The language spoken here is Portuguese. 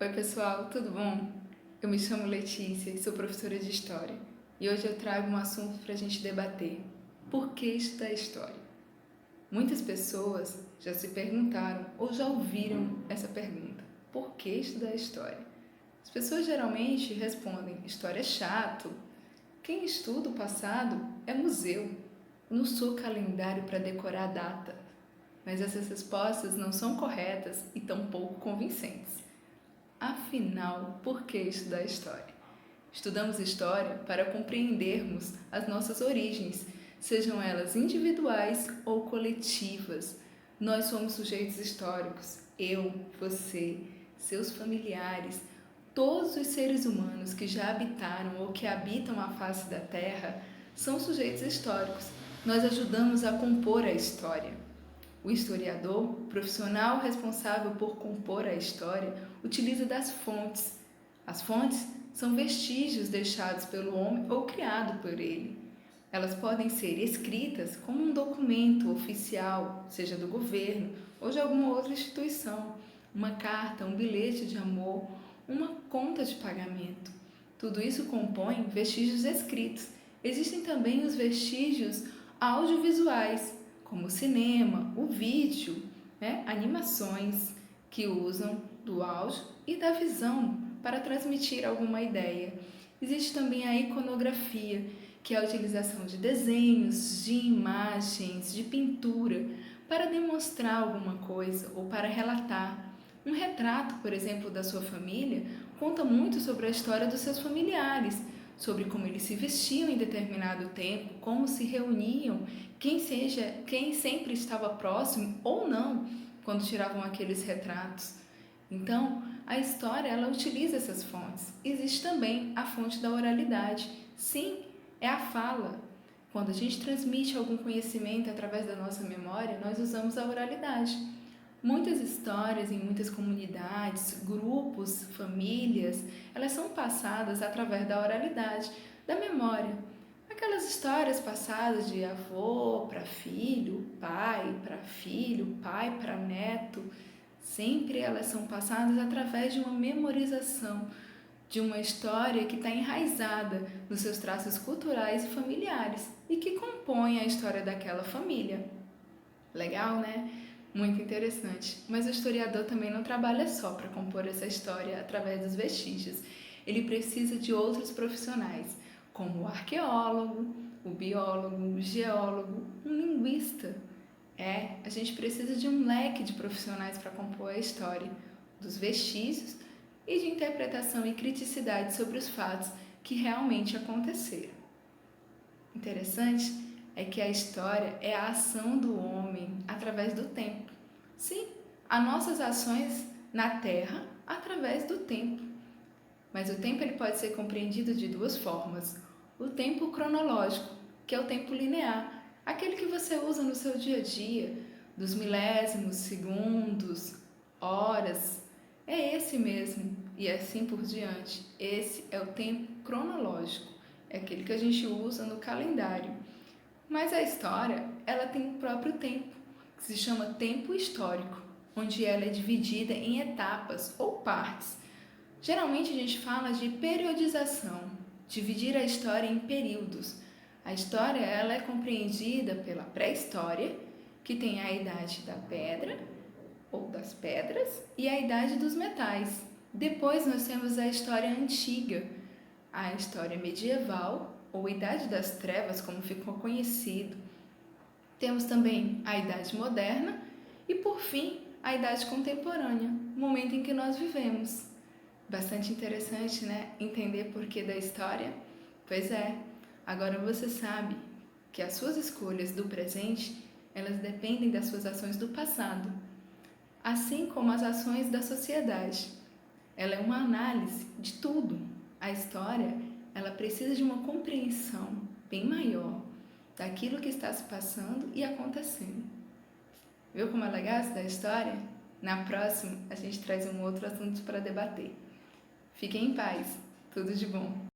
Oi pessoal, tudo bom? Eu me chamo Letícia e sou professora de História. E hoje eu trago um assunto para a gente debater. Por que estudar História? Muitas pessoas já se perguntaram ou já ouviram essa pergunta. Por que estudar História? As pessoas geralmente respondem, História é chato. Quem estuda o passado é museu. Eu não sou calendário para decorar a data. Mas essas respostas não são corretas e tampouco convincentes. Afinal, por que estudar História? Estudamos História para compreendermos as nossas origens, sejam elas individuais ou coletivas. Nós somos sujeitos históricos, eu, você, seus familiares, todos os seres humanos que já habitaram ou que habitam a face da Terra são sujeitos históricos. Nós ajudamos a compor a história. O historiador, profissional responsável por compor a história, utiliza das fontes. As fontes são vestígios deixados pelo homem ou criados por ele. Elas podem ser escritas como um documento oficial, seja do governo ou de alguma outra instituição, uma carta, um bilhete de amor, uma conta de pagamento. Tudo isso compõe vestígios escritos. Existem também os vestígios audiovisuais, como o cinema, o vídeo, animações que usam do áudio e da visão para transmitir alguma ideia. Existe também a iconografia, que é a utilização de desenhos, de imagens, de pintura para demonstrar alguma coisa ou para relatar. Um retrato, por exemplo, da sua família conta muito sobre a história dos seus familiares, sobre como eles se vestiam em determinado tempo, como se reuniam, quem sempre estava próximo ou não quando tiravam aqueles retratos. Então, a história ela utiliza essas fontes. Existe também a fonte da oralidade. Sim, é a fala. Quando a gente transmite algum conhecimento através da nossa memória, nós usamos a oralidade. Muitas histórias em muitas comunidades, grupos, famílias, elas são passadas através da oralidade, da memória. Aquelas histórias passadas de avô para filho, pai para filho, pai para neto, sempre elas são passadas através de uma memorização, de uma história que está enraizada nos seus traços culturais e familiares e que compõe a história daquela família. Legal, né? Muito interessante. Mas o historiador também não trabalha só para compor essa história através dos vestígios. Ele precisa de outros profissionais, como o arqueólogo, o biólogo, o geólogo, um linguista. A gente precisa de um leque de profissionais para compor a história, dos vestígios e de interpretação e criticidade sobre os fatos que realmente aconteceram. Interessante é que a história é a ação do homem através do tempo. Sim, as nossas ações na Terra através do tempo. Mas o tempo ele pode ser compreendido de duas formas. O tempo cronológico, que é o tempo linear, aquele que você usa no seu dia a dia, dos milésimos, segundos, horas, é esse mesmo, e assim por diante. Esse é o tempo cronológico, é aquele que a gente usa no calendário. Mas a história, ela tem o próprio tempo, que se chama tempo histórico, onde ela é dividida em etapas ou partes. Geralmente a gente fala de periodização, dividir a história em períodos. A história ela é compreendida pela pré-história, que tem a idade da pedra ou das pedras, e a idade dos metais. Depois nós temos a história antiga, a história medieval, ou Idade das Trevas, como ficou conhecido. Temos também a Idade Moderna e, por fim, a Idade Contemporânea, o momento em que nós vivemos. Bastante interessante, né? Entender o porquê da história? Pois é, agora você sabe que as suas escolhas do presente, elas dependem das suas ações do passado, assim como as ações da sociedade. Ela é uma análise de tudo. A história, ela precisa de uma compreensão bem maior daquilo que está se passando e acontecendo. Viu como é legal essa da história? Na próxima, a gente traz um outro assunto para debater. Fiquem em paz. Tudo de bom.